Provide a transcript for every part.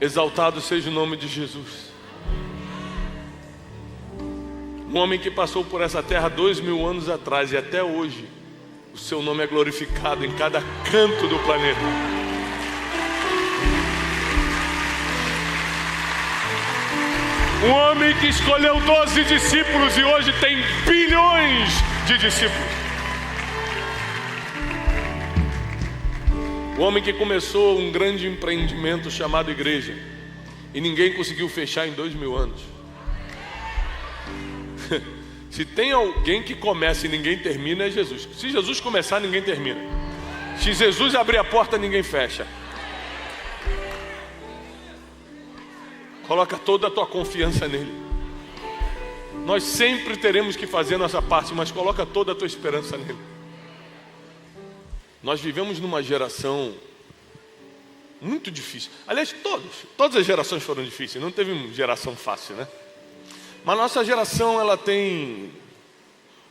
Exaltado seja o nome de Jesus. Um homem que passou por essa terra 2000 anos atrás e até hoje o seu nome é glorificado em cada canto do planeta. Um homem que escolheu 12 discípulos e hoje tem bilhões de discípulos. O homem que começou um grande empreendimento chamado igreja e ninguém conseguiu fechar em 2000 anos. Se tem alguém que começa e ninguém termina, é Jesus. Se Jesus começar, ninguém termina. Se Jesus abrir a porta, ninguém fecha. Coloca toda a tua confiança nele. Nós sempre teremos que fazer a nossa parte, mas coloca toda a tua esperança nele. Nós vivemos numa geração muito difícil. Aliás, todas as gerações foram difíceis. Não teve uma geração fácil, né? Mas nossa geração, ela tem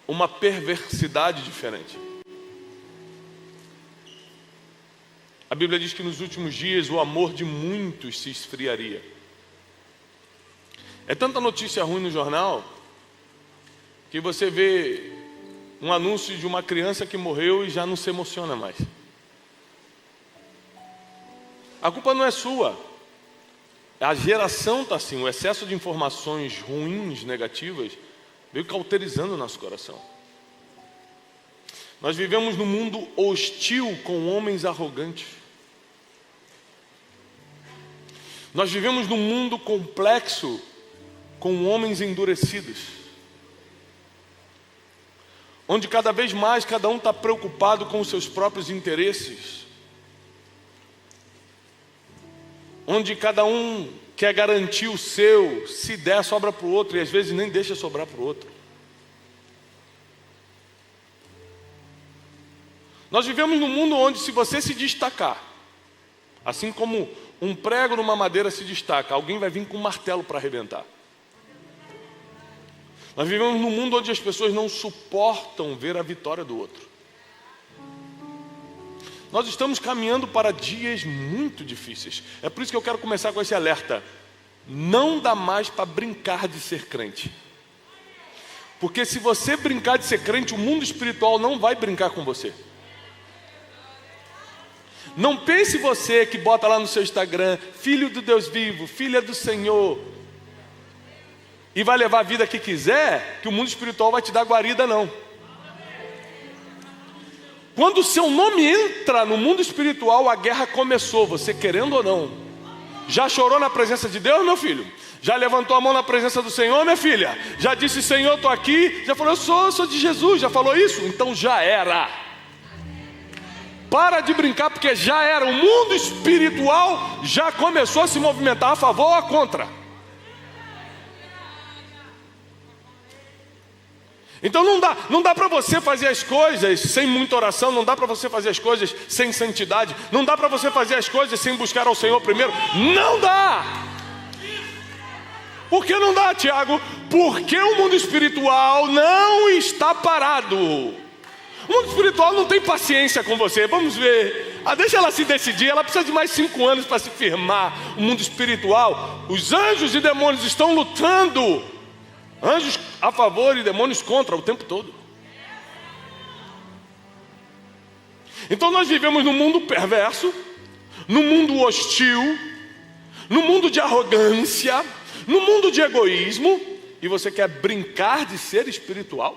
uma perversidade diferente. A Bíblia diz que nos últimos dias o amor de muitos se esfriaria. É tanta notícia ruim no jornal que você vê um anúncio de uma criança que morreu e já não se emociona mais. A culpa não é sua. A geração está assim, o excesso de informações ruins, negativas, veio cauterizando o nosso coração. Nós vivemos num mundo hostil com homens arrogantes. Nós vivemos num mundo complexo com homens endurecidos. Onde cada vez mais cada um está preocupado com os seus próprios interesses. Onde cada um quer garantir o seu, se der, sobra para o outro, e às vezes nem deixa sobrar para o outro. Nós vivemos num mundo onde, se você se destacar, assim como um prego numa madeira se destaca, alguém vai vir com um martelo para arrebentar. Nós vivemos num mundo onde as pessoas não suportam ver a vitória do outro. Nós estamos caminhando para dias muito difíceis. É por isso que eu quero começar com esse alerta. Não dá mais para brincar de ser crente. Porque se você brincar de ser crente, o mundo espiritual não vai brincar com você. Não pense você que bota lá no seu Instagram, filho do Deus vivo, filha do Senhor, e vai levar a vida que quiser, que o mundo espiritual vai te dar guarida, não. Quando o seu nome entra no mundo espiritual, a guerra começou, você querendo ou não. Já chorou na presença de Deus, meu filho? Já levantou a mão na presença do Senhor, minha filha? Já disse, Senhor, estou aqui? Já falou, eu sou de Jesus, já falou isso? Então já era. Para de brincar, porque já era. O mundo espiritual já começou a se movimentar a favor ou a contra. Então não dá para você fazer as coisas sem muita oração, não dá para você fazer as coisas sem santidade, não dá para você fazer as coisas sem buscar ao Senhor primeiro. Não dá! Por que não dá, Tiago? Porque o mundo espiritual não está parado. O mundo espiritual não tem paciência com você. Vamos ver. Deixa ela se decidir, ela precisa de mais 5 anos para se firmar. O mundo espiritual, os anjos e demônios estão lutando. Anjos a favor e demônios contra o tempo todo. Então nós vivemos num mundo perverso, num mundo hostil, num mundo de arrogância, num mundo de egoísmo. E você quer brincar de ser espiritual?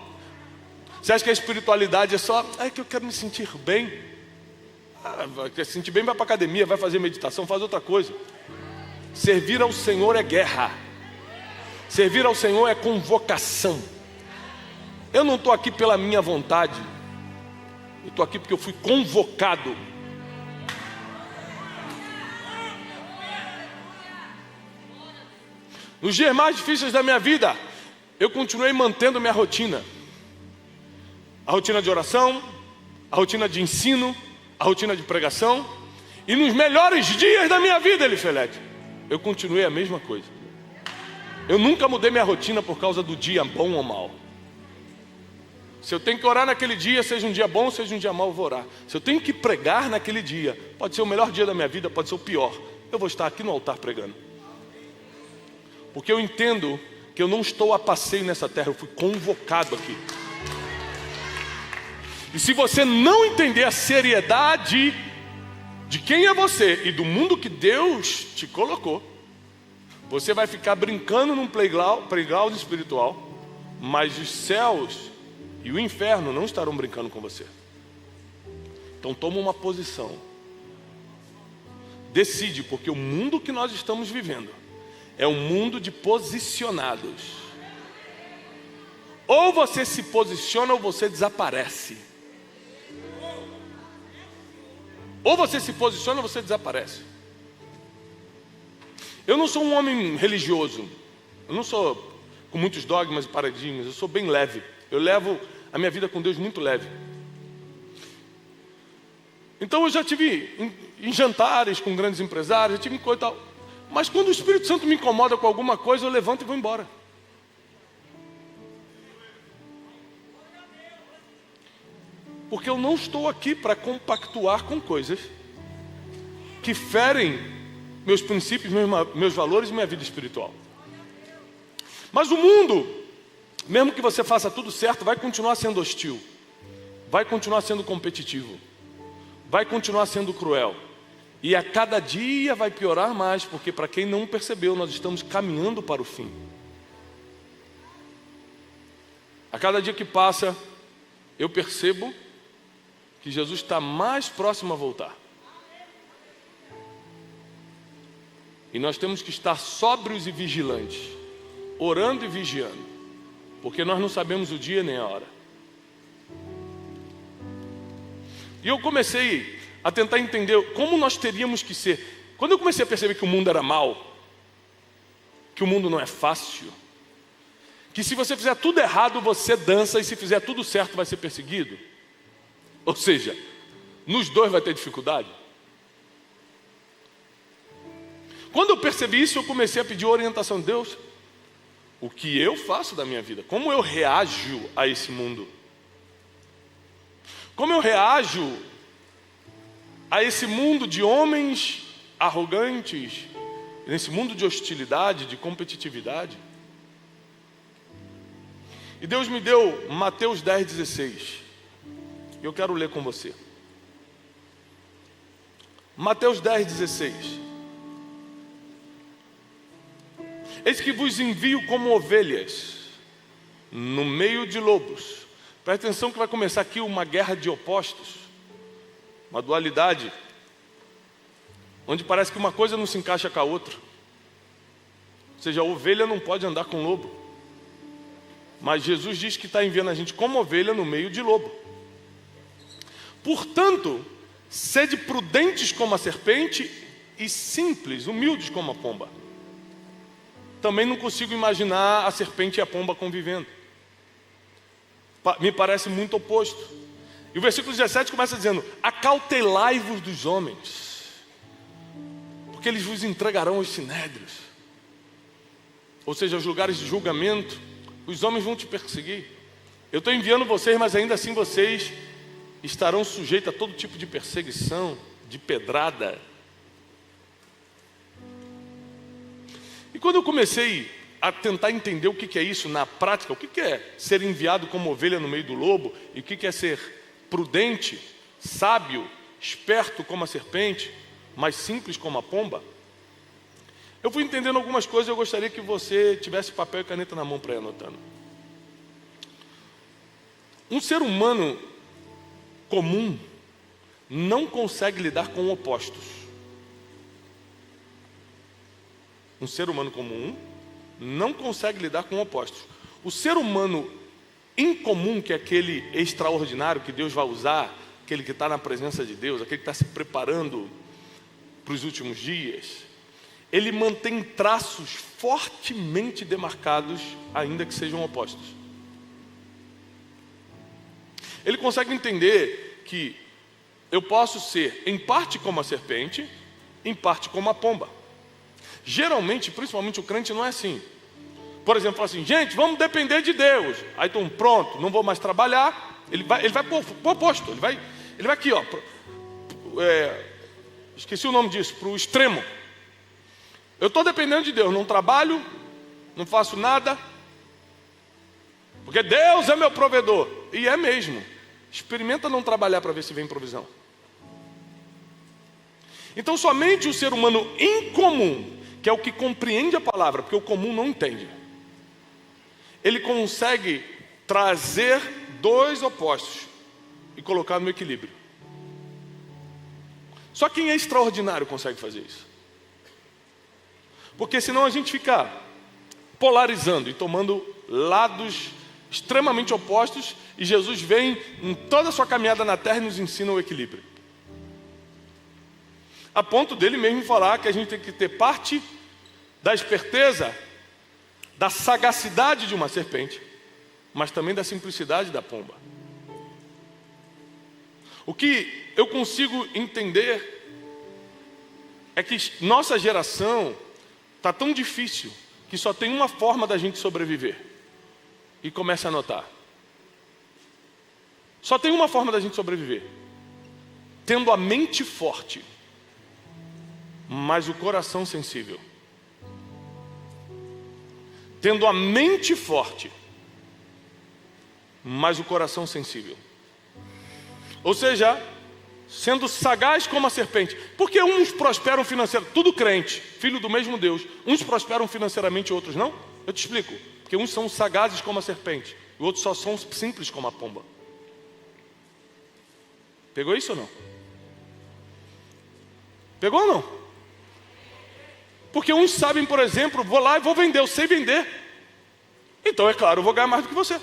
Você acha que a espiritualidade é só, que eu quero me sentir bem? Quer se sentir bem, vai para a academia, vai fazer meditação, faz outra coisa. Servir ao Senhor é guerra. Servir ao Senhor é convocação. Eu não estou aqui pela minha vontade. Eu estou aqui porque eu fui convocado. Nos dias mais difíceis da minha vida, eu continuei mantendo minha rotina. A rotina de oração, a rotina de ensino, a rotina de pregação. E nos melhores dias da minha vida, Elifelete, eu continuei a mesma coisa. Eu nunca mudei minha rotina por causa do dia bom ou mal. Se eu tenho que orar naquele dia, seja um dia bom, seja um dia mau, eu vou orar. Se eu tenho que pregar naquele dia, pode ser o melhor dia da minha vida, pode ser o pior. eu vou estar aqui no altar pregando. Porque eu entendo que eu não estou a passeio nessa terra, eu fui convocado aqui. E se você não entender a seriedade de quem é você e do mundo que Deus te colocou, você vai ficar brincando num playground espiritual, mas os céus e o inferno não estarão brincando com você. Então toma uma posição. Decide, porque o mundo que nós estamos vivendo é um mundo de posicionados. Ou você se posiciona ou você desaparece. Ou você se posiciona ou você desaparece. Eu não sou um homem religioso. Eu não sou com muitos dogmas e paradigmas. Eu sou bem leve. Eu levo a minha vida com Deus muito leve. Então eu já tive em jantares com grandes empresários, já tive em coisa e tal. Mas quando o Espírito Santo me incomoda com alguma coisa, eu levanto e vou embora. Porque eu não estou aqui para compactuar com coisas que ferem meus princípios, meus valores e minha vida espiritual. Mas o mundo, mesmo que você faça tudo certo, vai continuar sendo hostil, vai continuar sendo competitivo, vai continuar sendo cruel. E a cada dia vai piorar mais, porque para quem não percebeu, nós estamos caminhando para o fim. A cada dia que passa, eu percebo que Jesus está mais próximo a voltar. E nós temos que estar sóbrios e vigilantes, orando e vigiando, porque nós não sabemos o dia nem a hora. E eu comecei a tentar entender como nós teríamos que ser. Quando eu comecei a perceber que o mundo era mau, que o mundo não é fácil, que se você fizer tudo errado você dança e se fizer tudo certo vai ser perseguido, ou seja, nos dois vai ter dificuldade. Quando eu percebi isso, eu comecei a pedir orientação de Deus. O que eu faço da minha vida? Como eu reajo a esse mundo? Como eu reajo a esse mundo de homens arrogantes, nesse mundo de hostilidade, de competitividade? E Deus me deu Mateus 10,16. E eu quero ler com você. Mateus 10,16. Eis que vos envio como ovelhas no meio de lobos. Presta atenção que vai começar aqui uma guerra de opostos, uma dualidade, onde parece que uma coisa não se encaixa com a outra. Ou seja, a ovelha não pode andar com lobo. Mas Jesus diz que está enviando a gente como ovelha no meio de lobo. Portanto, sede prudentes como a serpente e simples, humildes como a pomba. Também não consigo imaginar a serpente e a pomba convivendo. Me parece muito oposto. E o versículo 17 começa dizendo: acautelai-vos dos homens, porque eles vos entregarão aos sinédrios. Ou seja, aos lugares de julgamento. Os homens vão te perseguir. Eu estou enviando vocês, mas ainda assim vocês estarão sujeitos a todo tipo de perseguição, de pedrada. E quando eu comecei a tentar entender o que é isso na prática, o que é ser enviado como ovelha no meio do lobo, e o que é ser prudente, sábio, esperto como a serpente, mas simples como a pomba, eu fui entendendo algumas coisas. Eu gostaria que você tivesse papel e caneta na mão para ir anotando. Um ser humano comum não consegue lidar com opostos. Um ser humano comum não consegue lidar com opostos. O ser humano incomum, que é aquele extraordinário que Deus vai usar, aquele que está na presença de Deus, aquele que está se preparando para os últimos dias, ele mantém traços fortemente demarcados, ainda que sejam opostos. Ele consegue entender que eu posso ser em parte como a serpente, em parte como a pomba. Geralmente, principalmente o crente, não é assim. Por exemplo, fala assim: gente, vamos depender de Deus. Aí então, pronto, não vou mais trabalhar. Ele vai para o oposto. Ele vai aqui, ó. Esqueci o nome disso, para o extremo. Eu estou dependendo de Deus, não trabalho, não faço nada, porque Deus é meu provedor. E é mesmo. Experimenta não trabalhar para ver se vem provisão. Então somente o ser humano incomum, que é o que compreende a palavra, porque o comum não entende, ele consegue trazer dois opostos e colocar no equilíbrio. Só quem é extraordinário consegue fazer isso. Porque senão a gente fica polarizando e tomando lados extremamente opostos, e Jesus vem em toda a sua caminhada na terra e nos ensina o equilíbrio. A ponto dele mesmo falar que a gente tem que ter parte da esperteza, da sagacidade de uma serpente, mas também da simplicidade da pomba. O que eu consigo entender é que nossa geração está tão difícil que só tem uma forma da gente sobreviver. E começa a notar. Só tem uma forma da gente sobreviver: tendo a mente forte, mas o coração sensível. Tendo a mente forte, mas o coração sensível. Ou seja, sendo sagaz como a serpente. Porque uns prosperam financeiramente, tudo crente, filho do mesmo Deus. Uns prosperam financeiramente e outros não? Eu te explico. Porque uns são sagazes como a serpente, e outros só são simples como a pomba. Pegou isso ou não? Pegou ou não? Porque uns sabem, por exemplo, vou lá e vou vender, eu sei vender. Então é claro, eu vou ganhar mais do que você.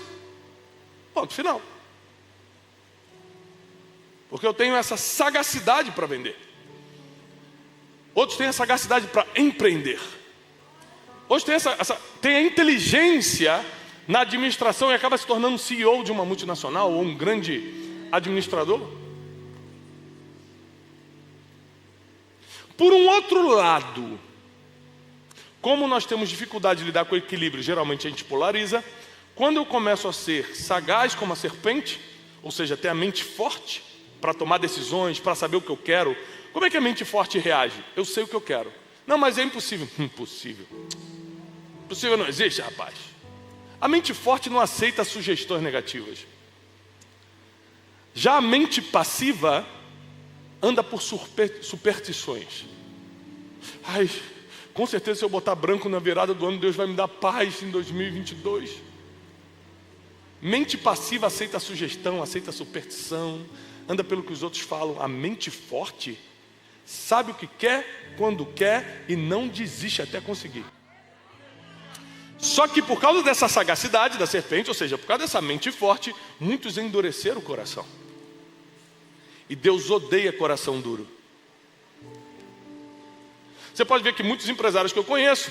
Ponto final. Porque eu tenho essa sagacidade para vender. Outros têm a sagacidade para empreender. Outros têm a inteligência na administração e acaba se tornando um CEO de uma multinacional ou um grande administrador. Por um outro lado, como nós temos dificuldade de lidar com o equilíbrio, geralmente a gente polariza. Quando eu começo a ser sagaz como a serpente, ou seja, ter a mente forte para tomar decisões, para saber o que eu quero. Como é que a mente forte reage? Eu sei o que eu quero. Não, mas é impossível. Impossível. Impossível não existe, rapaz. A mente forte não aceita sugestões negativas. Já a mente passiva anda por superstições. Ai, com certeza se eu botar branco na virada do ano, Deus vai me dar paz em 2022. Mente passiva aceita a sugestão, aceita a superstição, anda pelo que os outros falam. A mente forte sabe o que quer, quando quer e não desiste até conseguir. Só que por causa dessa sagacidade da serpente, ou seja, por causa dessa mente forte, muitos endureceram o coração. E Deus odeia coração duro. Você pode ver que muitos empresários que eu conheço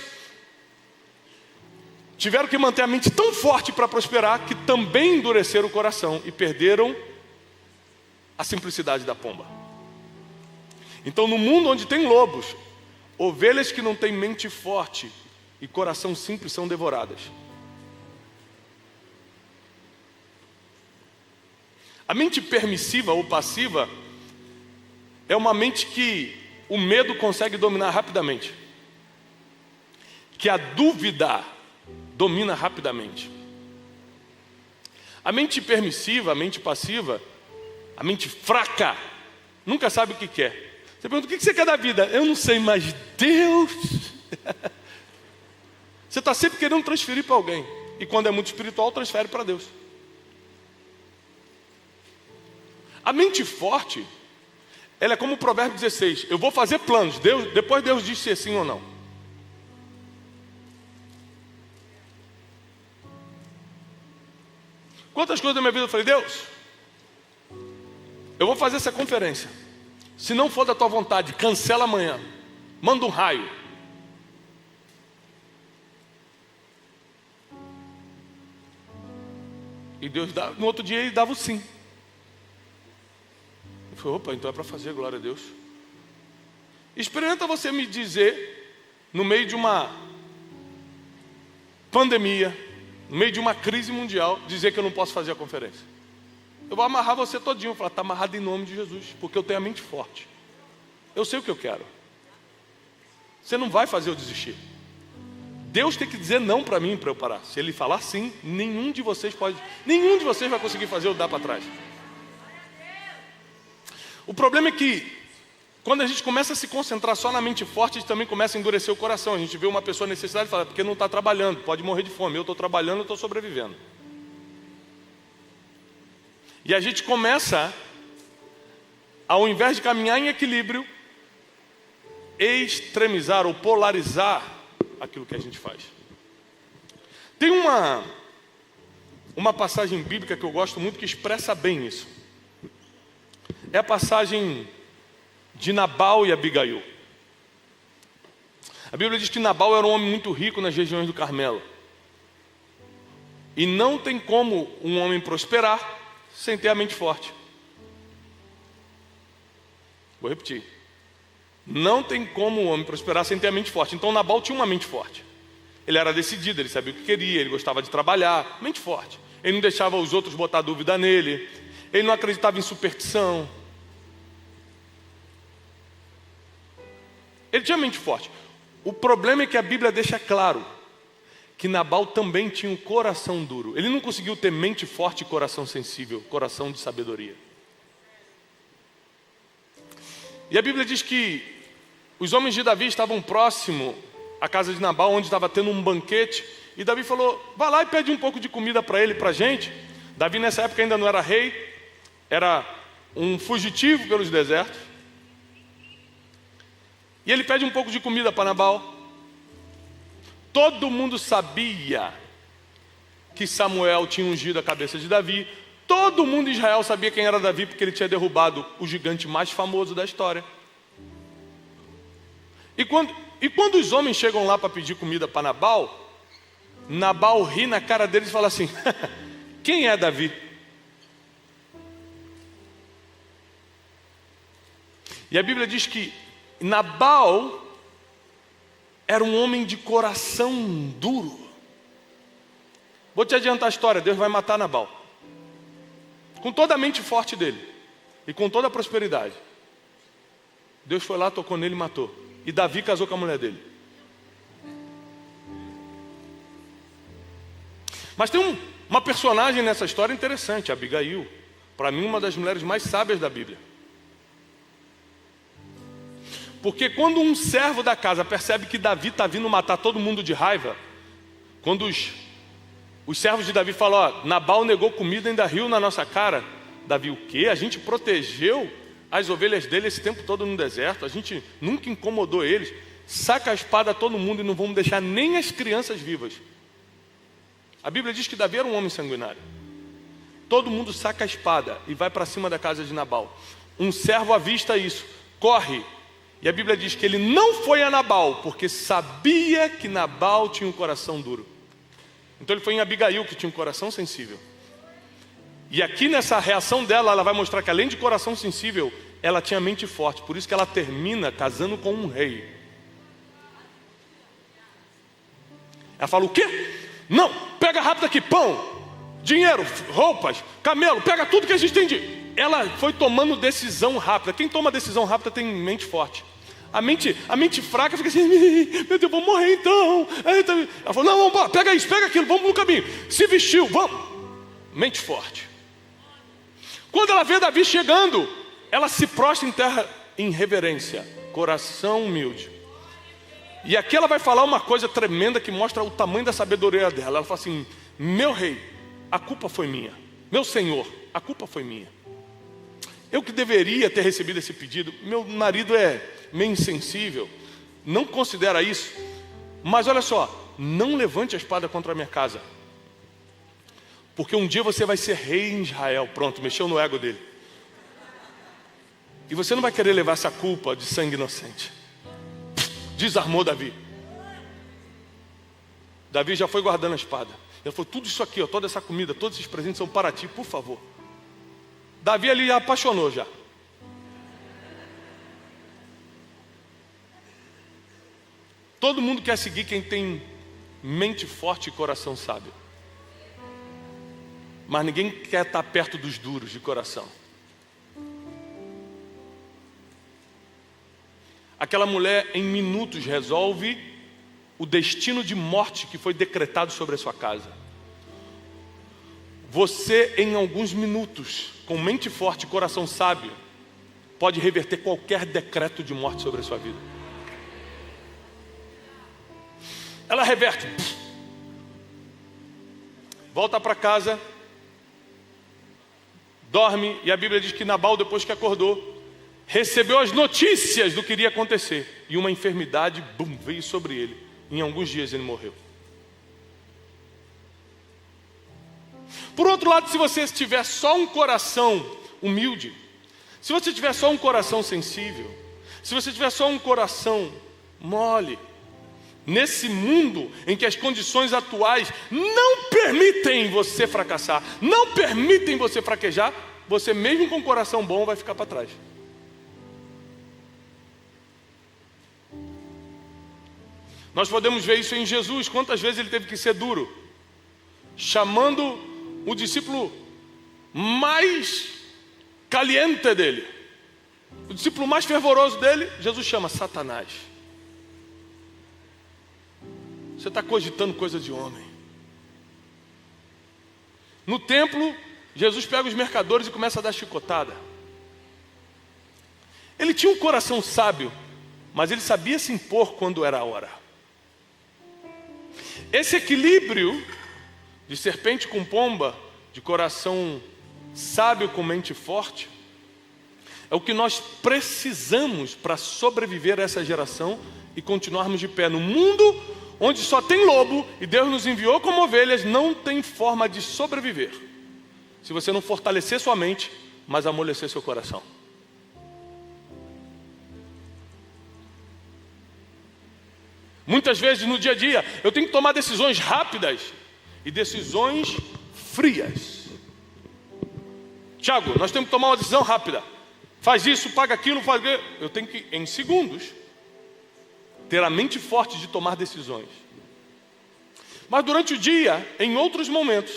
tiveram que manter a mente tão forte para prosperar que também endureceram o coração e perderam a simplicidade da pomba. Então, no mundo onde tem lobos, ovelhas que não têm mente forte e coração simples são devoradas. A mente permissiva ou passiva é uma mente que o medo consegue dominar rapidamente, que a dúvida domina rapidamente. A mente permissiva, a mente passiva, a mente fraca, nunca sabe o que quer. Você pergunta, o que você quer da vida? Eu não sei, mas Deus... Você está sempre querendo transferir para alguém. E quando é muito espiritual, transfere para Deus. A mente forte, ela é como o provérbio 16. Eu vou fazer planos. Depois Deus diz se é sim ou não. Quantas coisas na minha vida eu falei, Deus, eu vou fazer essa conferência. Se não for da tua vontade, cancela amanhã. Manda um raio. E Deus, no outro dia, ele dava o sim. Eu falei, opa, então é para fazer, glória a Deus. Experimenta você me dizer, no meio de uma pandemia, no meio de uma crise mundial, dizer que eu não posso fazer a conferência. Eu vou amarrar você todinho, falar, está amarrado em nome de Jesus, porque eu tenho a mente forte. Eu sei o que eu quero. Você não vai fazer eu desistir. Deus tem que dizer não para mim, para eu parar. Se Ele falar sim, nenhum de vocês vai conseguir fazer eu dar para trás. O problema é que, quando a gente começa a se concentrar só na mente forte, a gente também começa a endurecer o coração. A gente vê uma pessoa em necessidade e fala, porque não está trabalhando, pode morrer de fome. Eu estou trabalhando, eu estou sobrevivendo. E a gente começa, ao invés de caminhar em equilíbrio, extremizar ou polarizar aquilo que a gente faz. Tem uma passagem bíblica que eu gosto muito que expressa bem isso. É a passagem de Nabal e Abigail. A Bíblia diz que Nabal era um homem muito rico nas regiões do Carmelo. E não tem como um homem prosperar sem ter a mente forte. Vou repetir. Não tem como um homem prosperar sem ter a mente forte. Então Nabal tinha uma mente forte. Ele era decidido, ele sabia o que queria, ele gostava de trabalhar. Mente forte. Ele não deixava os outros botar dúvida nele. Ele não acreditava em superstição. Ele tinha mente forte. O problema é que a Bíblia deixa claro que Nabal também tinha um coração duro. Ele não conseguiu ter mente forte e coração sensível, coração de sabedoria. E a Bíblia diz que os homens de Davi estavam próximo à casa de Nabal, onde estava tendo um banquete. E Davi falou, vai lá e pede um pouco de comida para ele, para a gente. Davi nessa época ainda não era rei, era um fugitivo pelos desertos. E ele pede um pouco de comida para Nabal. Todo mundo sabia que Samuel tinha ungido a cabeça de Davi. Todo mundo em Israel sabia quem era Davi, porque ele tinha derrubado o gigante mais famoso da história. E quando os homens chegam lá para pedir comida para Nabal, Nabal ri na cara deles e fala assim, quem é Davi? E a Bíblia diz que Nabal era um homem de coração duro. Vou te adiantar a história, Deus vai matar Nabal. Com toda a mente forte dele e com toda a prosperidade. Deus foi lá, tocou nele e matou. E Davi casou com a mulher dele. Mas tem uma personagem nessa história interessante, Abigail. Para mim, uma das mulheres mais sábias da Bíblia. Porque quando um servo da casa percebe que Davi está vindo matar todo mundo de raiva, quando os servos de Davi falam, ó, Nabal negou comida e ainda riu na nossa cara. Davi, o quê? A gente protegeu as ovelhas dele esse tempo todo no deserto, a gente nunca incomodou eles. Saca a espada a todo mundo e não vamos deixar nem as crianças vivas. A Bíblia diz que Davi era um homem sanguinário. Todo mundo saca a espada e vai para cima da casa de Nabal. Um servo avista isso, corre. E a Bíblia diz que ele não foi a Nabal, porque sabia que Nabal tinha um coração duro. Então ele foi em Abigail, que tinha um coração sensível. E aqui nessa reação dela, ela vai mostrar que além de coração sensível, ela tinha mente forte. Por isso que ela termina casando com um rei. Ela fala, o quê? Não, pega rápido aqui, pão, dinheiro, roupas, camelo, pega tudo que a gente tem de... Ela foi tomando decisão rápida. Quem toma decisão rápida tem mente forte. A mente fraca fica assim, meu Deus, vou morrer então. Ela falou, não, vamos, pega isso, pega aquilo, vamos no caminho. Se vestiu, vamos. Mente forte. Quando ela vê Davi chegando, ela se prostra em terra em reverência, coração humilde. E aqui ela vai falar uma coisa tremenda que mostra o tamanho da sabedoria dela. Ela fala assim, meu rei, a culpa foi minha. Meu senhor, a culpa foi minha. Eu que deveria ter recebido esse pedido. Meu marido é meio insensível, não considera isso. Mas olha só, não levante a espada contra a minha casa, porque um dia você vai ser rei em Israel. Pronto, mexeu no ego dele. E você não vai querer levar essa culpa de sangue inocente. Desarmou Davi. Davi já foi guardando a espada. Ele falou, tudo isso aqui, ó, toda essa comida, todos esses presentes são para ti, por favor. Davi ali já apaixonou já. Todo mundo quer seguir quem tem mente forte e coração sábio. Mas ninguém quer estar perto dos duros de coração. Aquela mulher em minutos resolve o destino de morte que foi decretado sobre a sua casa. Você, em alguns minutos, com mente forte e coração sábio, pode reverter qualquer decreto de morte sobre a sua vida. Ela reverte. Volta para casa, dorme, e a Bíblia diz que Nabal, depois que acordou, recebeu as notícias do que iria acontecer, e uma enfermidade, veio sobre ele. Em alguns dias ele morreu. Por outro lado, se você tiver só um coração humilde, se você tiver só um coração sensível, se você tiver só um coração mole, nesse mundo em que as condições atuais não permitem você fracassar, não permitem você fraquejar, você mesmo com um coração bom vai ficar para trás. Nós podemos ver isso em Jesus. Quantas vezes ele teve que ser duro, chamando o discípulo mais caliente dele, o discípulo mais fervoroso dele, Jesus chama Satanás. Você está cogitando coisa de homem. No templo, Jesus pega os mercadores e começa a dar chicotada. Ele tinha um coração sábio, mas ele sabia se impor quando era a hora. Esse equilíbrio de serpente com pomba, de coração sábio com mente forte, é o que nós precisamos para sobreviver a essa geração e continuarmos de pé no mundo onde só tem lobo e Deus nos enviou como ovelhas. Não tem forma de sobreviver se você não fortalecer sua mente, mas amolecer seu coração. Muitas vezes no dia a dia eu tenho que tomar decisões rápidas e decisões frias. Tiago, nós temos que tomar uma decisão rápida. Faz isso, paga aquilo, faz aquilo. Eu tenho que, em segundos, ter a mente forte de tomar decisões. Mas durante o dia, em outros momentos,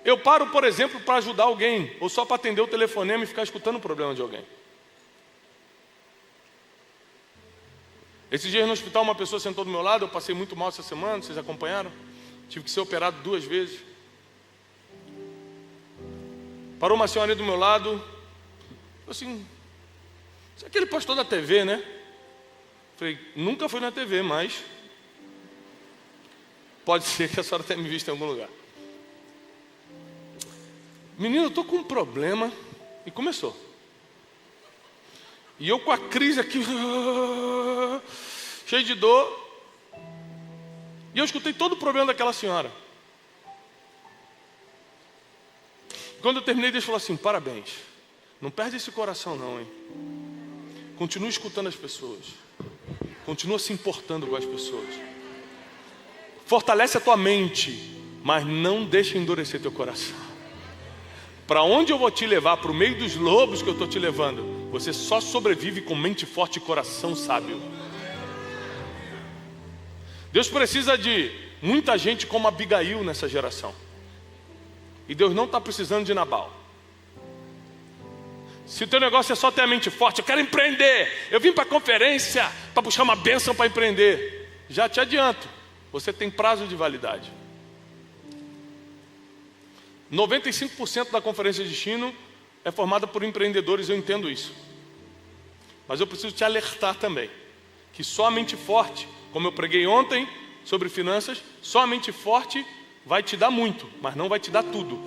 eu paro, por exemplo, para ajudar alguém, ou só para atender o telefonema e ficar escutando o problema de alguém. Esses dias no hospital, uma pessoa sentou do meu lado, eu passei muito mal essa semana, vocês acompanharam? Tive que ser operado 2 vezes. Parou uma senhora do meu lado, falou assim: você é aquele pastor da TV, né? Falei: nunca fui na TV, mas pode ser que a senhora tenha me visto em algum lugar. Menino, eu estou com um problema. E começou. E eu com a crise aqui, cheio de dor. E eu escutei todo o problema daquela senhora. Quando eu terminei, Deus falou assim: parabéns, não perde esse coração não, hein? Continua escutando as pessoas, continua se importando com as pessoas, fortalece a tua mente, mas não deixa endurecer teu coração. Para onde eu vou te levar, para o meio dos lobos que eu estou te levando, você só sobrevive com mente forte e coração sábio. Deus precisa de muita gente como Abigail nessa geração. E Deus não está precisando de Nabal. Se o teu negócio é só ter a mente forte, eu quero empreender, eu vim para a conferência para buscar uma bênção para empreender, já te adianto, você tem prazo de validade. 95% da conferência de destino é formada por empreendedores, eu entendo isso. Mas eu preciso te alertar também, que só a mente forte, como eu preguei ontem sobre finanças, só a mente forte vai te dar muito, mas não vai te dar tudo.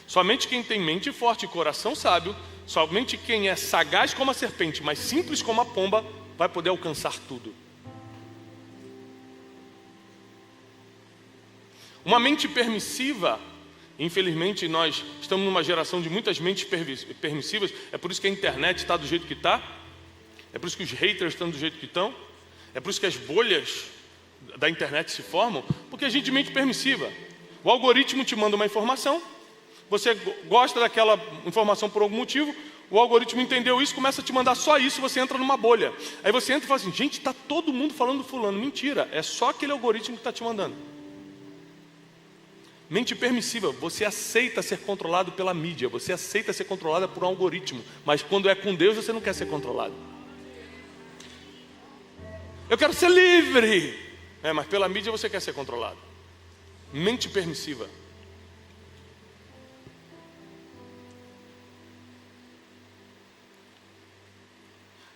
Somente quem tem mente forte e coração sábio, somente quem é sagaz como a serpente, mas simples como a pomba, vai poder alcançar tudo. Uma mente permissiva, infelizmente nós estamos numa geração de muitas mentes permissivas, é por isso que a internet está do jeito que está, é por isso que os haters estão do jeito que estão, é por isso que as bolhas da internet se formam, porque a gente mente permissiva. O algoritmo te manda uma informação, você gosta daquela informação por algum motivo, o algoritmo entendeu isso, começa a te mandar só isso, você entra numa bolha. Aí você entra e fala assim: gente, está todo mundo falando do fulano. Mentira, é só aquele algoritmo que está te mandando. Mente permissiva, você aceita ser controlado pela mídia, você aceita ser controlado por um algoritmo, mas quando é com Deus você não quer ser controlado. Eu quero ser livre, mas pela mídia você quer ser controlado. Mente permissiva.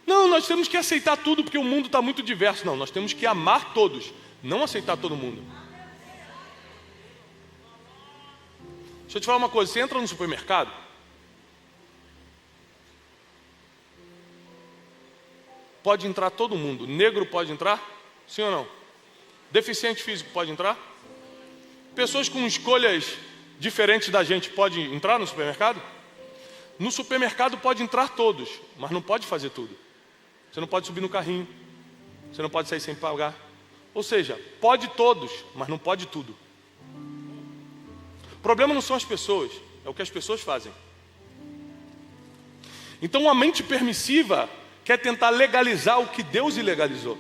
Não, nós temos que aceitar tudo porque o mundo está muito diverso. Não, nós temos que amar todos, não aceitar todo mundo. Deixa eu te falar uma coisa, você entra no supermercado, pode entrar todo mundo. Negro pode entrar? Sim ou não? Deficiente físico pode entrar? Pessoas com escolhas diferentes da gente podem entrar no supermercado? No supermercado pode entrar todos, mas não pode fazer tudo. Você não pode subir no carrinho, você não pode sair sem pagar. Ou seja, pode todos, mas não pode tudo. O problema não são as pessoas, é o que as pessoas fazem. Então uma mente permissiva quer tentar legalizar o que Deus ilegalizou.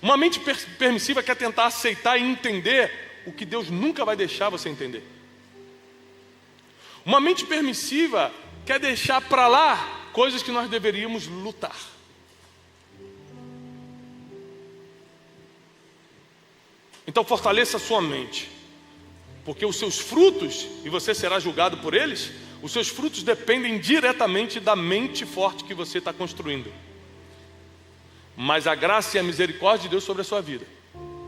Uma mente permissiva quer tentar aceitar e entender o que Deus nunca vai deixar você entender. Uma mente permissiva quer deixar para lá coisas que nós deveríamos lutar. Então fortaleça a sua mente, porque os seus frutos, e você será julgado por eles, os seus frutos dependem diretamente da mente forte que você está construindo. Mas a graça e a misericórdia de Deus sobre a sua vida,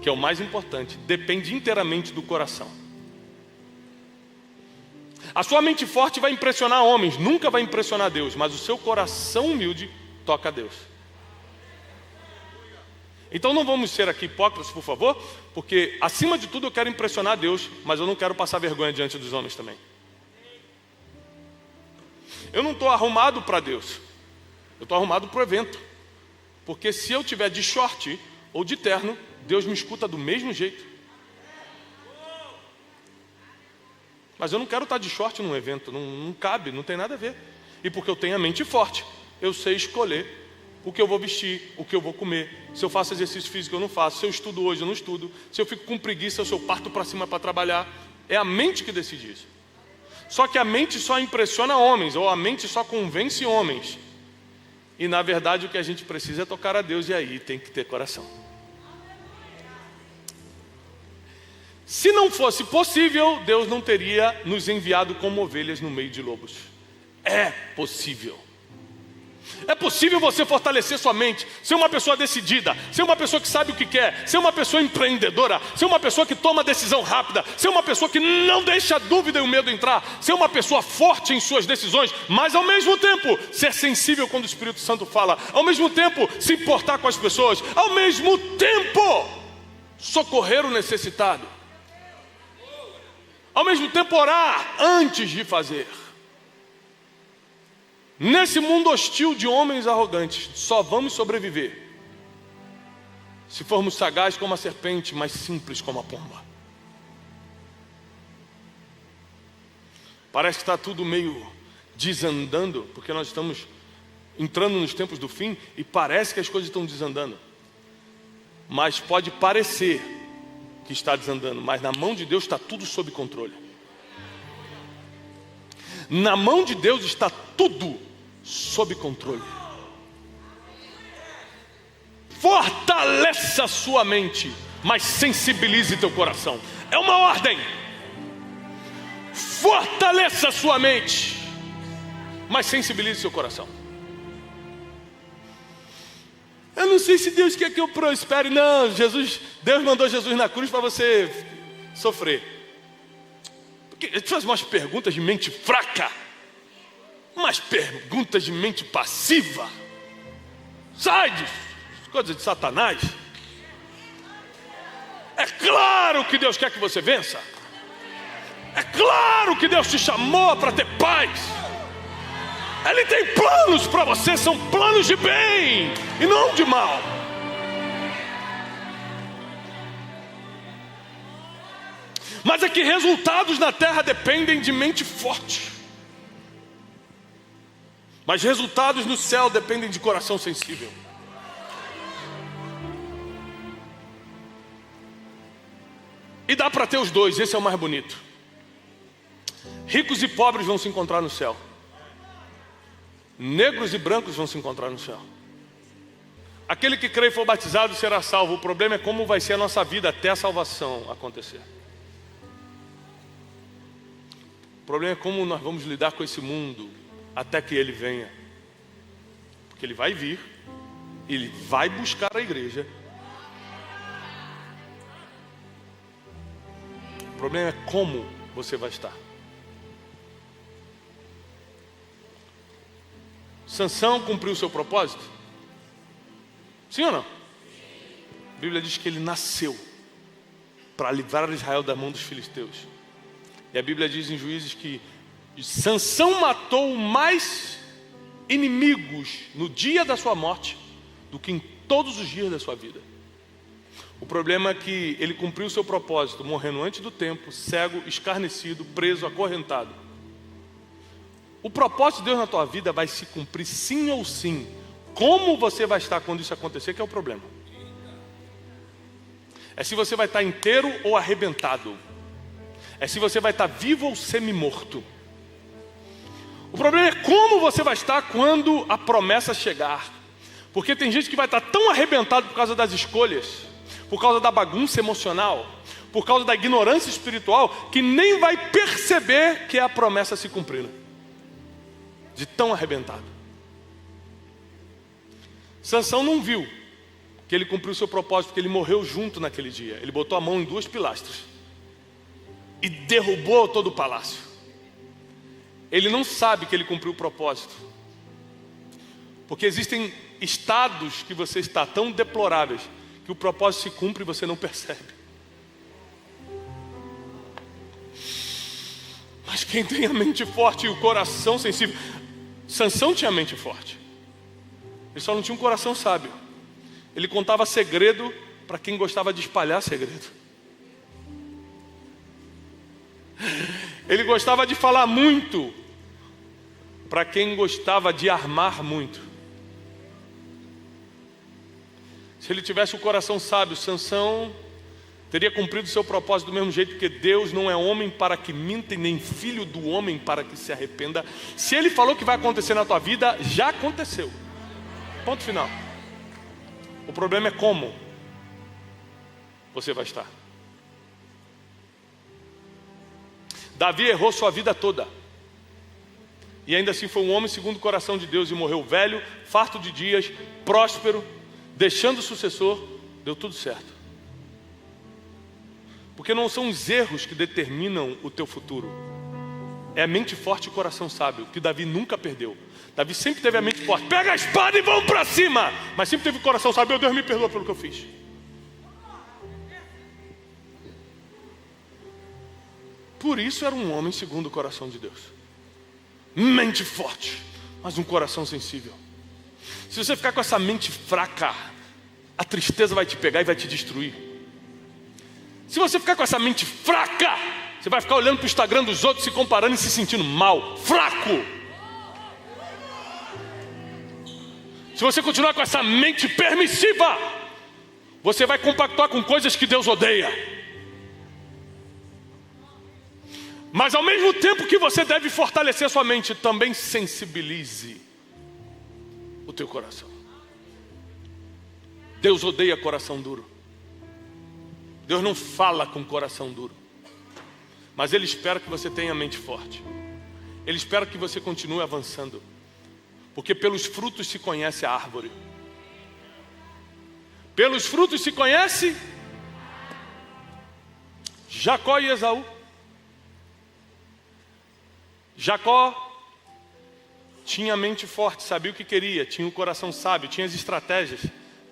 que é o mais importante, depende inteiramente do coração. A sua mente forte vai impressionar homens, nunca vai impressionar Deus, mas o seu coração humilde toca a Deus. Então não vamos ser aqui hipócritas, por favor, porque acima de tudo eu quero impressionar Deus, mas eu não quero passar vergonha diante dos homens também. Eu não estou arrumado para Deus, eu estou arrumado para o evento, porque se eu tiver de short ou de terno, Deus me escuta do mesmo jeito. Mas eu não quero estar de short num evento, não cabe, não tem nada a ver. E porque eu tenho a mente forte, eu sei escolher o que eu vou vestir, o que eu vou comer, se eu faço exercício físico eu não faço, se eu estudo hoje eu não estudo, se eu fico com preguiça, se eu parto para cima para trabalhar. É a mente que decide isso. Só que a mente só impressiona homens, ou a mente só convence homens. E na verdade o que a gente precisa é tocar a Deus, e aí tem que ter coração. Se não fosse possível, Deus não teria nos enviado como ovelhas no meio de lobos. É possível. É possível você fortalecer sua mente, ser uma pessoa decidida, ser uma pessoa que sabe o que quer, ser uma pessoa empreendedora, ser uma pessoa que toma decisão rápida, ser uma pessoa que não deixa a dúvida e o medo entrar, ser uma pessoa forte em suas decisões, mas ao mesmo tempo ser sensível quando o Espírito Santo fala, ao mesmo tempo se importar com as pessoas, ao mesmo tempo socorrer o necessitado, ao mesmo tempo orar antes de fazer. Nesse mundo hostil de homens arrogantes, só vamos sobreviver se formos sagazes como a serpente, mas simples como a pomba. Parece que está tudo meio desandando, porque nós estamos entrando nos tempos do fim e parece que as coisas estão desandando. Mas pode parecer que está desandando, mas na mão de Deus está tudo sob controle. Na mão de Deus está tudo sob controle. Fortaleça a sua mente, mas sensibilize teu coração. É uma ordem. Fortaleça a sua mente, mas sensibilize seu coração. Eu não sei se Deus quer que eu prospere. Não, Deus mandou Jesus na cruz para você sofrer. Porque ele faz umas perguntas de mente fraca, umas perguntas de mente passiva. Sai de coisas de Satanás. É claro que Deus quer que você vença. É claro que Deus te chamou para ter paz. Ele tem planos para você, são planos de bem e não de mal. Mas é que resultados na terra dependem de mente forte. Mas resultados no céu dependem de coração sensível. E dá para ter os dois, esse é o mais bonito. Ricos e pobres vão se encontrar no céu. Negros e brancos vão se encontrar no céu. Aquele que crê e for batizado será salvo. O problema é como vai ser a nossa vida até a salvação acontecer. O problema é como nós vamos lidar com esse mundo até que ele venha. Porque ele vai vir, ele vai buscar a igreja. O problema é como você vai estar. Sansão cumpriu o seu propósito? Sim ou não? A Bíblia diz que ele nasceu para livrar Israel da mão dos filisteus. E a Bíblia diz em Juízes que Sansão matou mais inimigos no dia da sua morte do que em todos os dias da sua vida. O problema é que ele cumpriu o seu propósito, morrendo antes do tempo, cego, escarnecido, preso, acorrentado. O propósito de Deus na tua vida vai se cumprir sim ou sim. Como você vai estar quando isso acontecer que é o problema. É se você vai estar inteiro ou arrebentado. É se você vai estar vivo ou semi-morto. O problema é como você vai estar quando a promessa chegar. Porque tem gente que vai estar tão arrebentado por causa das escolhas, por causa da bagunça emocional, por causa da ignorância espiritual, que nem vai perceber que é a promessa se cumprindo. De tão arrebentado. Sansão não viu que ele cumpriu o seu propósito, porque ele morreu junto naquele dia. Ele botou a mão em 2 pilastras e derrubou todo o palácio. Ele não sabe que ele cumpriu o propósito, porque existem estados que você está tão deploráveis que o propósito se cumpre e você não percebe. Mas quem tem a mente forte e o coração sensível, Sansão tinha a mente forte, ele só não tinha um coração sábio. Ele contava segredo para quem gostava de espalhar segredo. Ele gostava de falar muito para quem gostava de armar muito. Se ele tivesse o coração sábio, Sansão teria cumprido o seu propósito do mesmo jeito, porque Deus não é homem para que minta e nem filho do homem para que se arrependa. Se ele falou que vai acontecer na tua vida, já aconteceu. Ponto final. O problema é como você vai estar. Davi errou sua vida toda, e ainda assim foi um homem segundo o coração de Deus, e morreu velho, farto de dias, próspero, deixando sucessor. Deu tudo certo. Porque não são os erros que determinam o teu futuro, é a mente forte e o coração sábio, que Davi nunca perdeu. Davi sempre teve a mente forte, pega a espada e vamos para cima, mas sempre teve o coração sábio. Meu Deus, me perdoa pelo que eu fiz. Por isso era um homem segundo o coração de Deus. Mente forte, mas um coração sensível. Se você ficar com essa mente fraca, a tristeza vai te pegar e vai te destruir. Se você ficar com essa mente fraca, você vai ficar olhando para o Instagram dos outros, se comparando e se sentindo mal, fraco. Se você continuar com essa mente permissiva, você vai compactuar com coisas que Deus odeia. Mas ao mesmo tempo que você deve fortalecer a sua mente, também sensibilize o teu coração. Deus odeia coração duro. Deus não fala com coração duro. Mas Ele espera que você tenha a mente forte. Ele espera que você continue avançando. Porque pelos frutos se conhece a árvore. Pelos frutos se conhece Jacó e Esaú. Jacó tinha a mente forte, sabia o que queria, tinha o coração sábio, tinha as estratégias.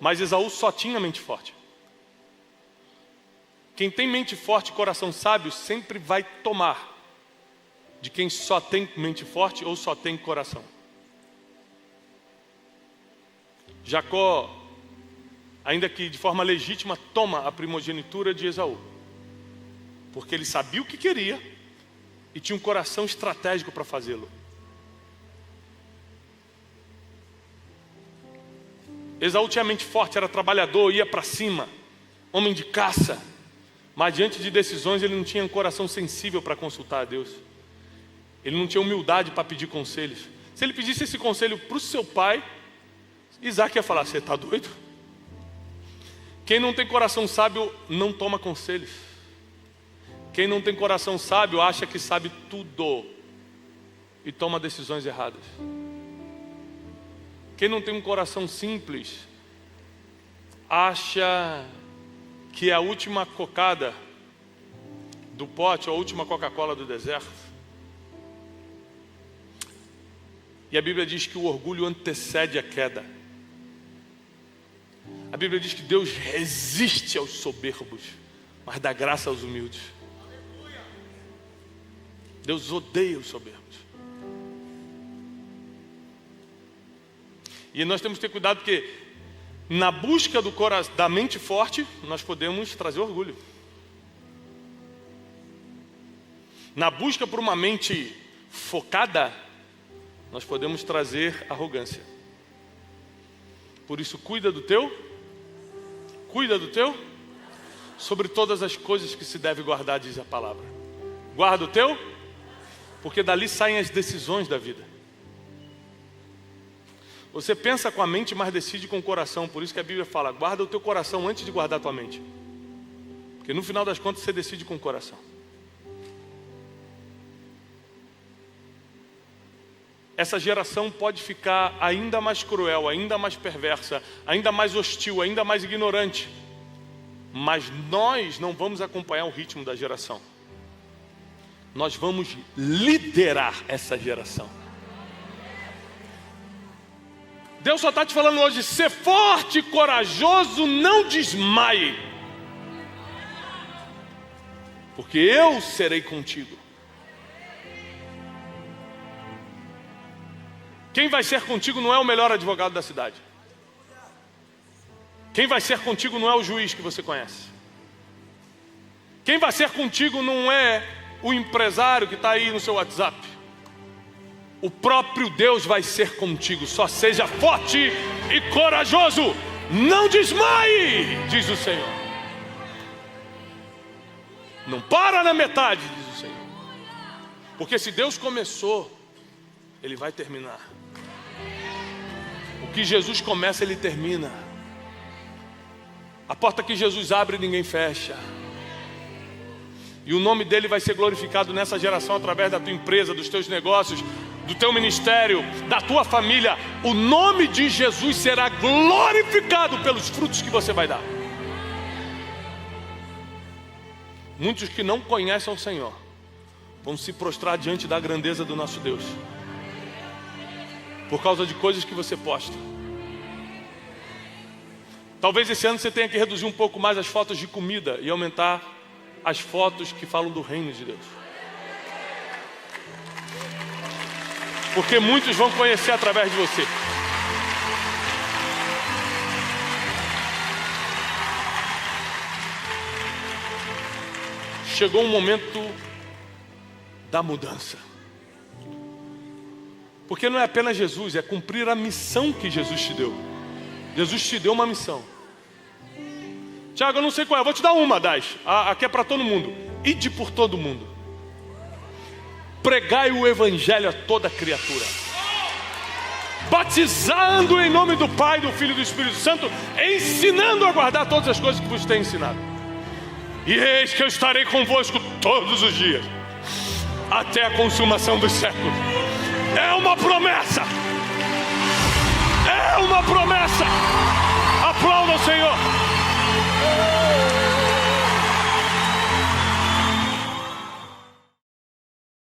Mas Esaú só tinha a mente forte. Quem tem mente forte e coração sábio sempre vai tomar de quem só tem mente forte ou só tem coração. Jacó, ainda que de forma legítima, toma a primogenitura de Esaú, porque ele sabia o que queria e tinha um coração estratégico para fazê-lo. Esaú tinha mente forte, era trabalhador, ia para cima, homem de caça. Mas diante de decisões ele não tinha um coração sensível para consultar a Deus. Ele não tinha humildade para pedir conselhos. Se ele pedisse esse conselho para o seu pai, Isaac ia falar: você está doido? Quem não tem coração sábio não toma conselhos. Quem não tem coração sábio acha que sabe tudo e toma decisões erradas. Quem não tem um coração simples acha que é a última cocada do pote ou a última Coca-Cola do deserto. E a Bíblia diz que o orgulho antecede a queda. A Bíblia diz que Deus resiste aos soberbos, mas dá graça aos humildes. Deus odeia os soberbos. E nós temos que ter cuidado, porque na busca da mente forte, nós podemos trazer orgulho. Na busca por uma mente focada, nós podemos trazer arrogância. Por isso, cuida do teu, sobre todas as coisas que se deve guardar, diz a palavra. Guarda o teu, porque dali saem as decisões da vida. Você pensa com a mente, mas decide com o coração. Por isso que a Bíblia fala: guarda o teu coração antes de guardar a tua mente. Porque no final das contas você decide com o coração. Essa geração pode ficar ainda mais cruel, ainda mais perversa, ainda mais hostil, ainda mais ignorante. Mas nós não vamos acompanhar o ritmo da geração. Nós vamos liderar essa geração. Deus só está te falando hoje: ser forte e corajoso, não desmaie, porque eu serei contigo. Quem vai ser contigo não é o melhor advogado da cidade. Quem vai ser contigo não é o juiz que você conhece. Quem vai ser contigo não é o empresário que está aí no seu WhatsApp. O próprio Deus vai ser contigo. Só seja forte e corajoso, não desmaie, diz o Senhor. Não para na metade, diz o Senhor. Porque se Deus começou, Ele vai terminar. O que Jesus começa, Ele termina. A porta que Jesus abre, ninguém fecha. E o nome dEle vai ser glorificado nessa geração através da tua empresa, dos teus negócios, do teu ministério, da tua família. O nome de Jesus será glorificado pelos frutos que você vai dar. Muitos que não conhecem o Senhor vão se prostrar diante da grandeza do nosso Deus, por causa de coisas que você posta. Talvez esse ano você tenha que reduzir um pouco mais as fotos de comida e aumentar as fotos que falam do reino de Deus. Porque muitos vão conhecer através de você. Chegou um momento da mudança. Porque não é apenas Jesus, é cumprir a missão que Jesus te deu. Jesus te deu uma missão. Tiago, eu não sei qual é, eu vou te dar uma das. Aqui é para todo mundo. Ide por todo mundo. Pregai o evangelho a toda criatura, batizando em nome do Pai, do Filho e do Espírito Santo, ensinando a guardar todas as coisas que vos tenho ensinado. E eis que eu estarei convosco todos os dias, até a consumação dos séculos. É uma promessa. É uma promessa. Aplauda o Senhor.